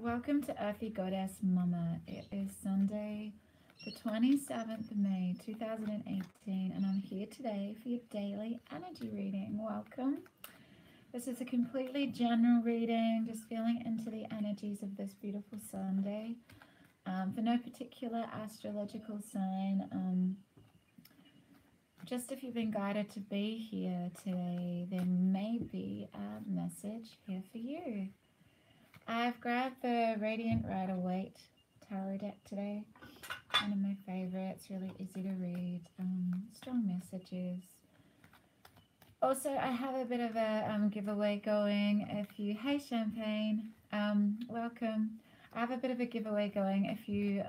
Welcome to Earthy Goddess Mumma. It is Sunday, the 27th of May 2018, and I'm here today for your daily energy reading. Welcome. This is a completely general reading, just feeling into the energies of this beautiful Sunday. For no particular astrological sign, just if you've been guided to be here today, there may be a message here for you. I've grabbed the Radiant Rider-Waite tarot deck today. One of my favorites, really easy to read, strong messages. Also, I have a bit of a giveaway going. If you, hey Champagne, welcome. I have a bit of a giveaway going. If you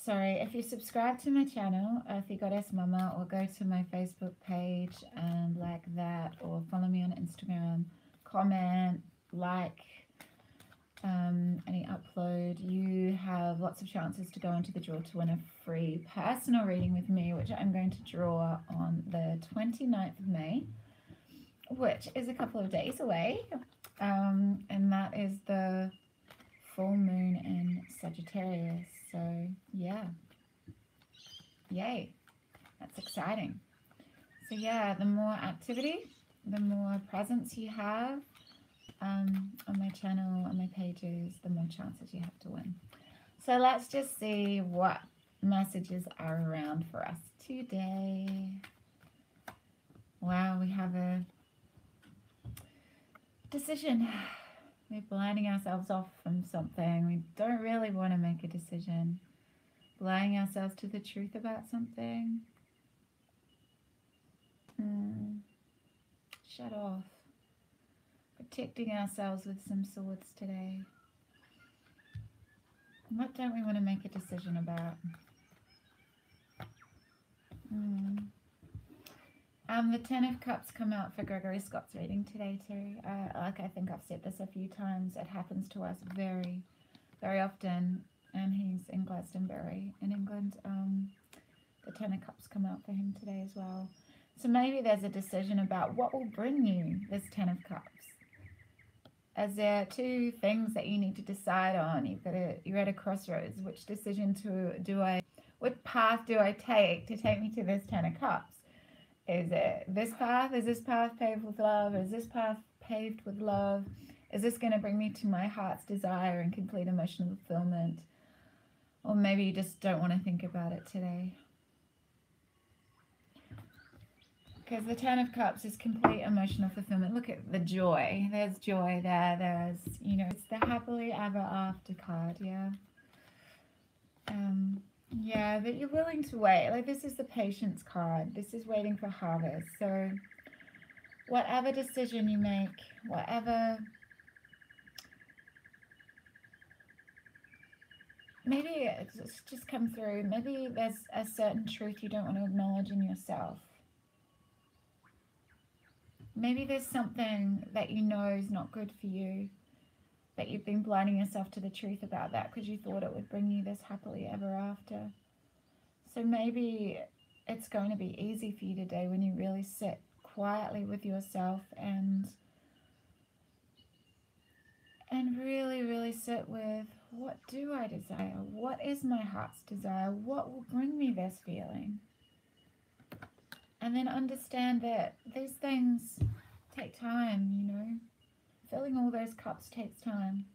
if you subscribe to my channel, Earthy Goddess Mumma, or go to my Facebook page and like that, or follow me on Instagram, comment, like any upload, you have lots of chances to go into the draw to win a free personal reading with me, which I'm going to draw on the 29th of May, which is a couple of days away, and that is the full moon in Sagittarius. So yeah, yay, that's exciting. So yeah, the more activity, the more presence you have on my channel, on my pages, the more chances you have to win. So let's just see what messages are around for us today. Wow, we have a decision. We're blinding ourselves off from something. We don't really want to make a decision. Blinding ourselves to the truth about something. Shut off. Protecting ourselves with some swords today. What don't we want to make a decision about? The Ten of Cups come out for Gregory Scott's reading today too. Like I think I've said this a few times, it happens to us very, very often, and he's in Glastonbury in England. The Ten of Cups come out for him today as well. So maybe there's a decision about what will bring you this Ten of Cups. As there are two things that you need to decide on. You're at a crossroads. Which decision what path do I take to take me to this Ten of Cups? Is it this path? Is this path paved with love? Is this path paved with love? Is this going to bring me to my heart's desire and complete emotional fulfillment? Or maybe you just don't want to think about it today. Because the Ten of Cups is complete emotional fulfillment. Look at the joy. There's joy there. There's, you know, it's the happily ever after card, yeah. Yeah, that you're willing to wait. Like, this is the patience card. This is waiting for harvest. So whatever decision you make, whatever, maybe it's just come through. Maybe there's a certain truth you don't want to acknowledge in yourself. Maybe there's something that you know is not good for you, but you've been blinding yourself to the truth about that because you thought it would bring you this happily ever after. So maybe it's going to be easy for you today when you really sit quietly with yourself and really, really sit with, what do I desire? What is my heart's desire? What will bring me this feeling? And then understand that these things take time, you know. Filling all those cups takes time.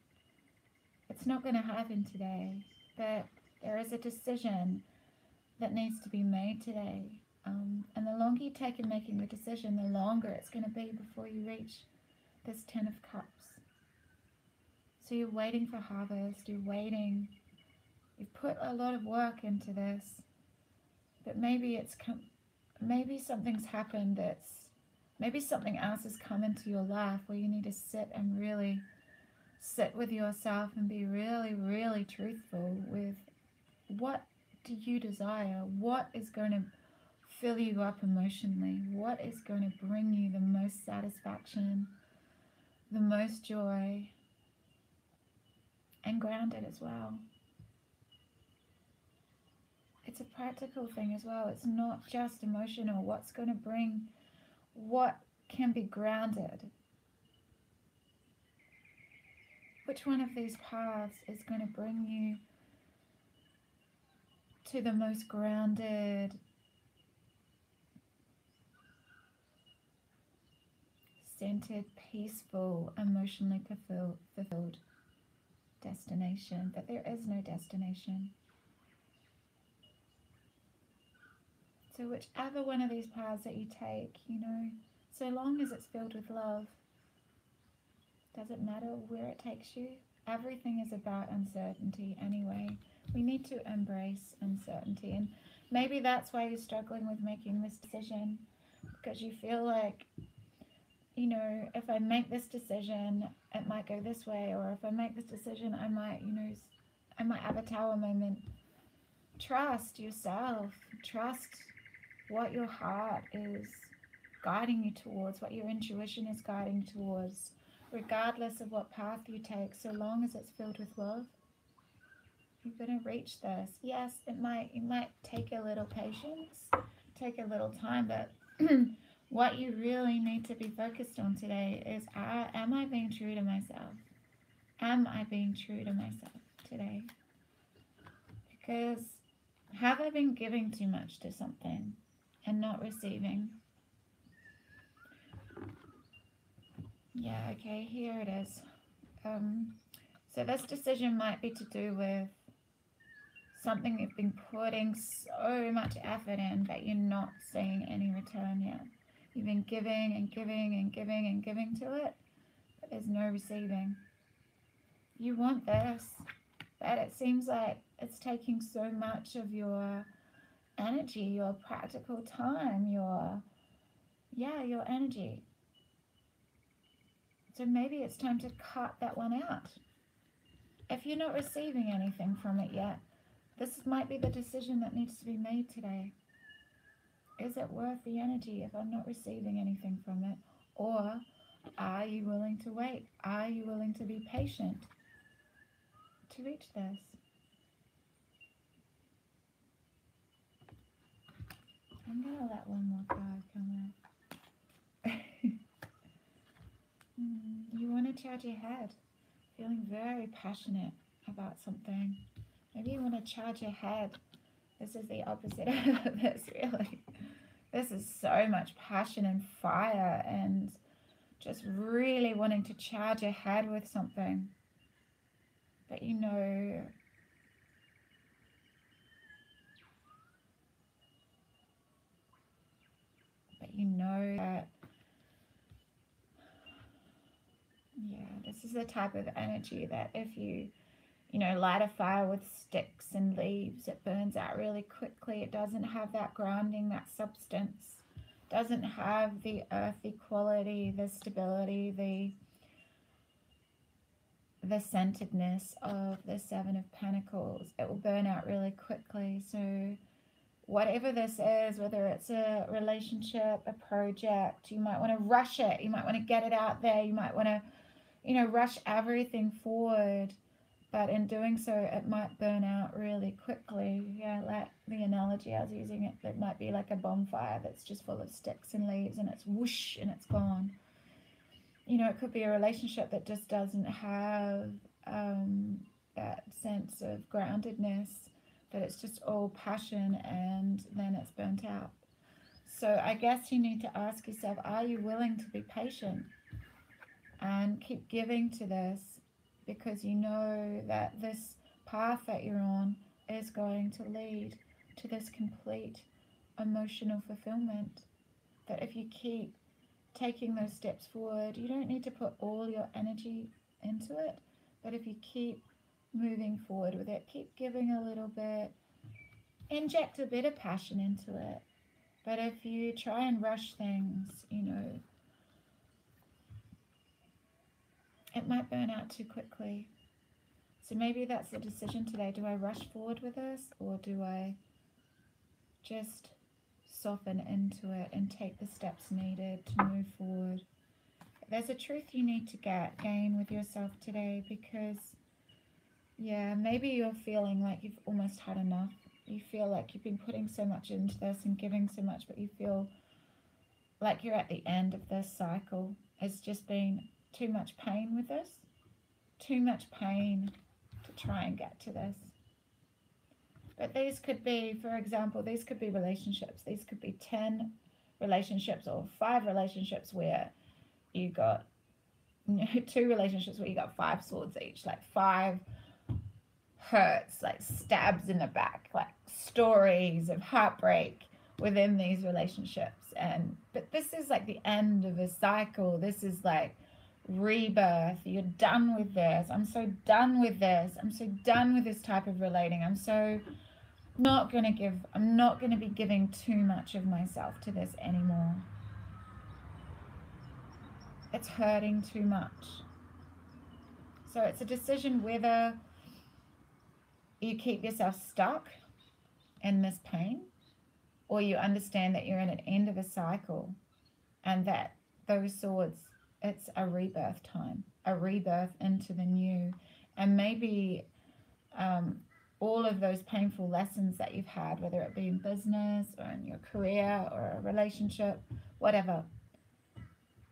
It's not going to happen today, but there is a decision that needs to be made today. And the longer you take in making the decision, the longer it's going to be before you reach this Ten of Cups. So you're waiting for harvest, you're waiting. You've put a lot of work into this, but maybe something's happened maybe something else has come into your life where you need to sit and really sit with yourself and be really, really truthful with what do you desire? What is going to fill you up emotionally? What is going to bring you the most satisfaction, the most joy, and grounded as well? It's a practical thing as well. It's not just emotional. What's going to bring, what can be grounded? Which one of these paths is going to bring you to the most grounded, centered, peaceful, emotionally fulfilled destination? But there is no destination. So whichever one of these paths that you take, you know, so long as it's filled with love, doesn't matter where it takes you. Everything is about uncertainty anyway. We need to embrace uncertainty. And maybe that's why you're struggling with making this decision, because you feel like, you know, if I make this decision, it might go this way, or if I make this decision, I might, you know, I might have a tower moment. Trust yourself. Trust what your heart is guiding you towards, what your intuition is guiding you towards, regardless of what path you take, so long as it's filled with love. You're going to reach this. Yes, it might take a little patience, take a little time, but what you really need to be focused on today is, am I being true to myself? Am I being true to myself today? Because have I been giving too much to something and not receiving? Yeah, okay, here it is. So this decision might be to do with something you've been putting so much effort in that you're not seeing any return yet. You've been giving and giving and giving and giving to it, but there's no receiving. You want this, but it seems like it's taking so much of your energy, your practical time, your energy. So maybe it's time to cut that one out. If you're not receiving anything from it yet, this might be the decision that needs to be made today. Is it worth the energy if I'm not receiving anything from it? Or are you willing to wait? Are you willing to be patient to reach this? I'm going to let one more card come out. You want to charge your head, feeling very passionate about something. Maybe you want to charge your head. This is the opposite of this, really. This is so much passion and fire and just really wanting to charge your head with something. But you know, that, yeah, this is the type of energy that if you light a fire with sticks and leaves, it burns out really quickly. It doesn't have that grounding, that substance. Doesn't have the earthy quality, the stability, the centeredness of the Seven of Pentacles. It will burn out really quickly. So whatever this is, whether it's a relationship, a project, you might want to rush it. You might want to get it out there. You might want to, rush everything forward. But in doing so, it might burn out really quickly. Yeah, like the analogy I was using, it might be like a bonfire that's just full of sticks and leaves, and it's whoosh and it's gone. It could be a relationship that just doesn't have that sense of groundedness, that it's just all passion, and then it's burnt out. So I guess you need to ask yourself, are you willing to be patient and keep giving to this? Because you know that this path that you're on is going to lead to this complete emotional fulfillment. That if you keep taking those steps forward, you don't need to put all your energy into it, but if you keep moving forward with it, keep giving a little bit, inject a bit of passion into it. But if you try and rush things, it might burn out too quickly. So maybe that's the decision today. Do I rush forward with this, or do I just soften into it and take the steps needed to move forward? There's a truth you need to gain with yourself today, because yeah, maybe you're feeling like you've almost had enough. You feel like you've been putting so much into this and giving so much, but you feel like you're at the end of this cycle. It's just been too much pain with this, too much pain to try and get to this. But these could be, for example, these could be relationships. These could be 10 relationships or 5 relationships where you got 2 relationships where you got 5 swords each, like 5 hurts, like stabs in the back, like stories of heartbreak within these relationships. But this is like the end of a cycle. This is like rebirth. You're done with this. I'm so done with this. I'm so done with this type of relating. I'm not going to be giving too much of myself to this anymore. It's hurting too much. So it's a decision whether you keep yourself stuck in this pain, or you understand that you're in an end of a cycle and that those swords, it's a rebirth time, a rebirth into the new. And maybe all of those painful lessons that you've had, whether it be in business or in your career or a relationship, whatever,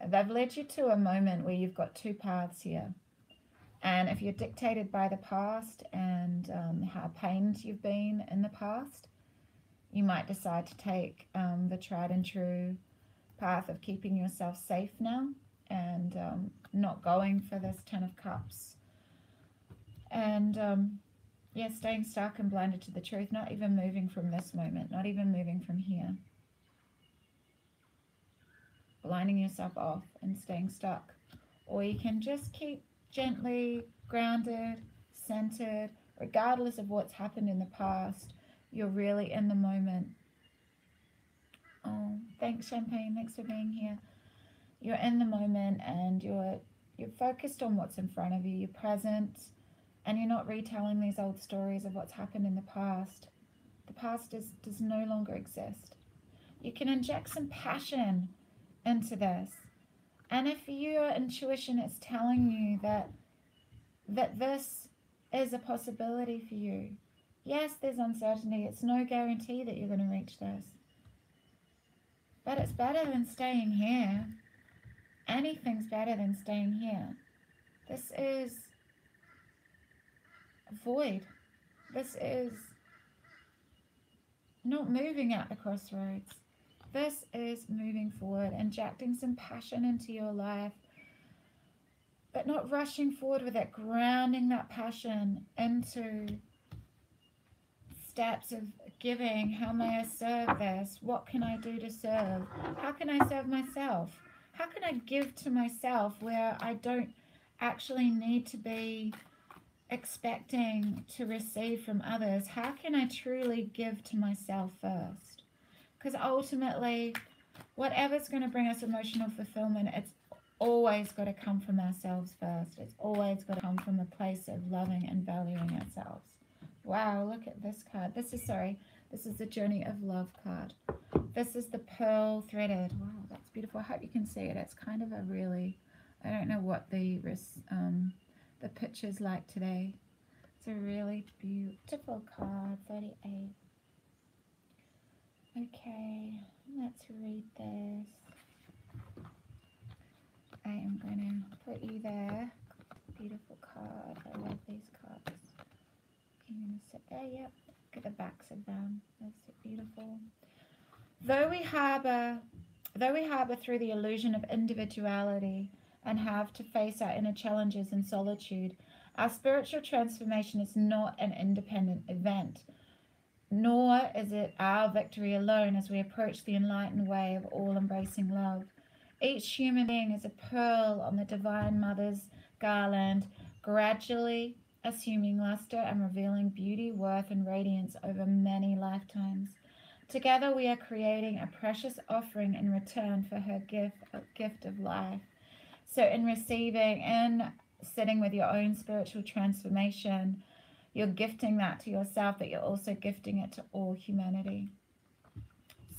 they've led you to a moment where you've got 2 paths here. And if you're dictated by the past and how pained you've been in the past, you might decide to take the tried and true path of keeping yourself safe now and not going for this 10 of Cups. And yeah, staying stuck and blinded to the truth, not even moving from this moment, not even moving from here. Blinding yourself off and staying stuck. Or you can just keep gently grounded, centered, regardless of what's happened in the past. You're really in the moment. Oh, thanks, Champagne. Thanks for being here. You're in the moment and you're focused on what's in front of you. You're present and you're not retelling these old stories of what's happened in the past. The past does no longer exist. You can inject some passion into this. And if your intuition is telling you that this is a possibility for you, yes, there's uncertainty. It's no guarantee that you're going to reach this. But it's better than staying here. Anything's better than staying here. This is void. This is not moving at the crossroads. This is moving forward, injecting some passion into your life, but not rushing forward with it, grounding that passion into steps of giving. How may I serve this? What can I do to serve? How can I serve myself? How can I give to myself where I don't actually need to be expecting to receive from others? How can I truly give to myself first? Because ultimately, whatever's going to bring us emotional fulfillment, it's always got to come from ourselves first. It's always got to come from a place of loving and valuing ourselves. Wow, look at this card. This is the Journey of Love card. This is the pearl threaded. Wow, that's beautiful. I hope you can see it. It's kind of a really, I don't know what the picture's like today. It's a really beautiful card, 38. Okay, let's read this. I am going to put you there. Beautiful card. I love these cards. I'm going to sit there. Yep. Look at the backs of them. That's beautiful. Though we harbor through the illusion of individuality and have to face our inner challenges in solitude, our spiritual transformation is not an independent event, nor is it our victory alone as we approach the enlightened way of all-embracing love. Each human being is a pearl on the Divine Mother's garland, gradually assuming luster and revealing beauty, worth, and radiance over many lifetimes. Together we are creating a precious offering in return for her gift of life. So in receiving and sitting with your own spiritual transformation, you're gifting that to yourself, but you're also gifting it to all humanity.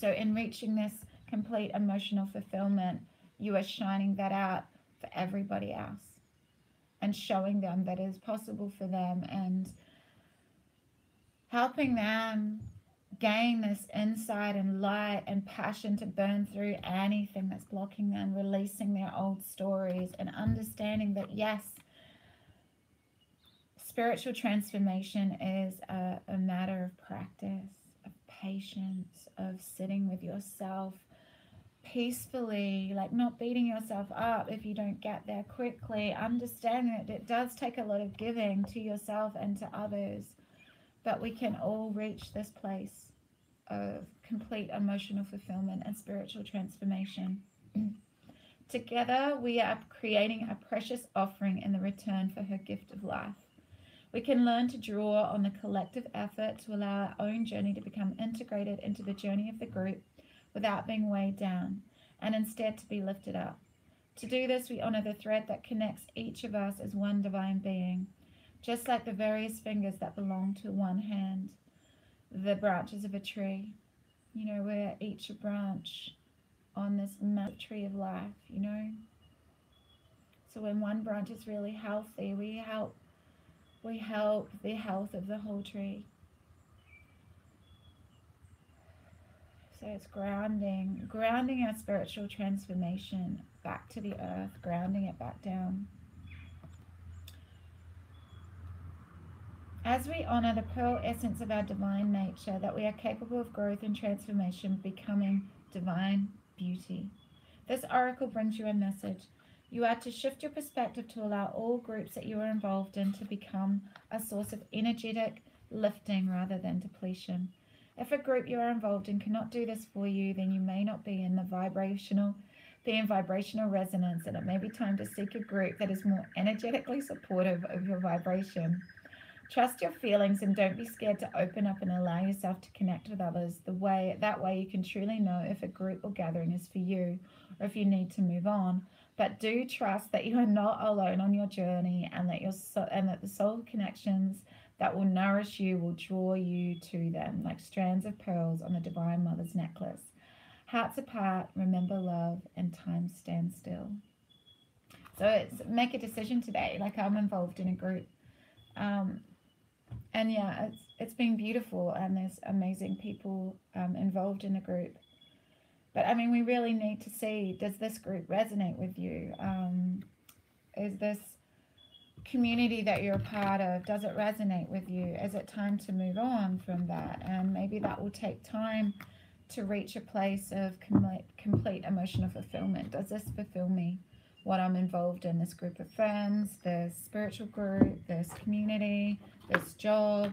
So in reaching this complete emotional fulfillment, you are shining that out for everybody else and showing them that it is possible for them and helping them gain this insight and light and passion to burn through anything that's blocking them, releasing their old stories and understanding that, yes, spiritual transformation is a matter of practice, of patience, of sitting with yourself peacefully, like not beating yourself up if you don't get there quickly, understanding that it does take a lot of giving to yourself and to others, but we can all reach this place of complete emotional fulfillment and spiritual transformation. Together, we are creating a precious offering in the return for her gift of life. We can learn to draw on the collective effort to allow our own journey to become integrated into the journey of the group without being weighed down, and instead to be lifted up. To do this, we honor the thread that connects each of us as one divine being, just like the various fingers that belong to one hand, the branches of a tree. You know, we're each a branch on this massive tree of life, you know. So when one branch is really healthy, we help the health of the whole tree. So it's grounding our spiritual transformation back to the earth, grounding it back down. As we honor the pearl essence of our divine nature, that we are capable of growth and transformation, becoming divine beauty. This oracle brings you a message. You are to shift your perspective to allow all groups that you are involved in to become a source of energetic lifting rather than depletion. If a group you are involved in cannot do this for you, then you may not be in vibrational resonance, and it may be time to seek a group that is more energetically supportive of your vibration. Trust your feelings and don't be scared to open up and allow yourself to connect with others. That way you can truly know if a group or gathering is for you or if you need to move on. But do trust that you are not alone on your journey, and that the soul connections that will nourish you will draw you to them like strands of pearls on the Divine Mother's necklace. Hearts apart, remember love, and time stands still. So it's make a decision today. Like, I'm involved in a group. And yeah, it's been beautiful, and there's amazing people involved in the group. But I mean, we really need to see, does this group resonate with you? Is this community that you're a part of, does it resonate with you? Is it time to move on from that? And maybe that will take time to reach a place of complete emotional fulfillment. Does this fulfill me? What I'm involved in, this group of friends, this spiritual group, this community, this job.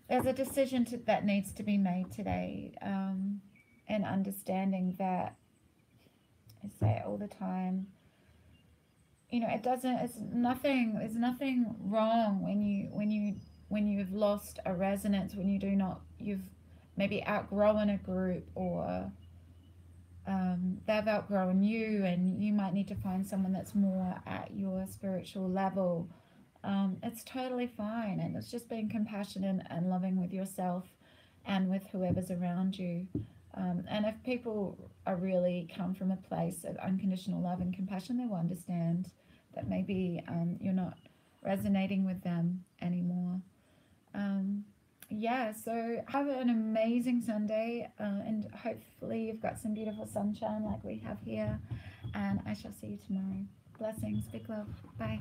There's a decision that needs to be made today, and understanding that, I say it all the time, you know, there's nothing wrong when you've lost a resonance, when you've maybe outgrown a group, or they've outgrown you, and you might need to find someone that's more at your spiritual level. It's totally fine, and it's just being compassionate and loving with yourself and with whoever's around you. And if people are really come from a place of unconditional love and compassion, they will understand that maybe you're not resonating with them anymore. Yeah, so have an amazing Sunday, and hopefully you've got some beautiful sunshine like we have here, and I shall see you tomorrow. Blessings, big love, bye.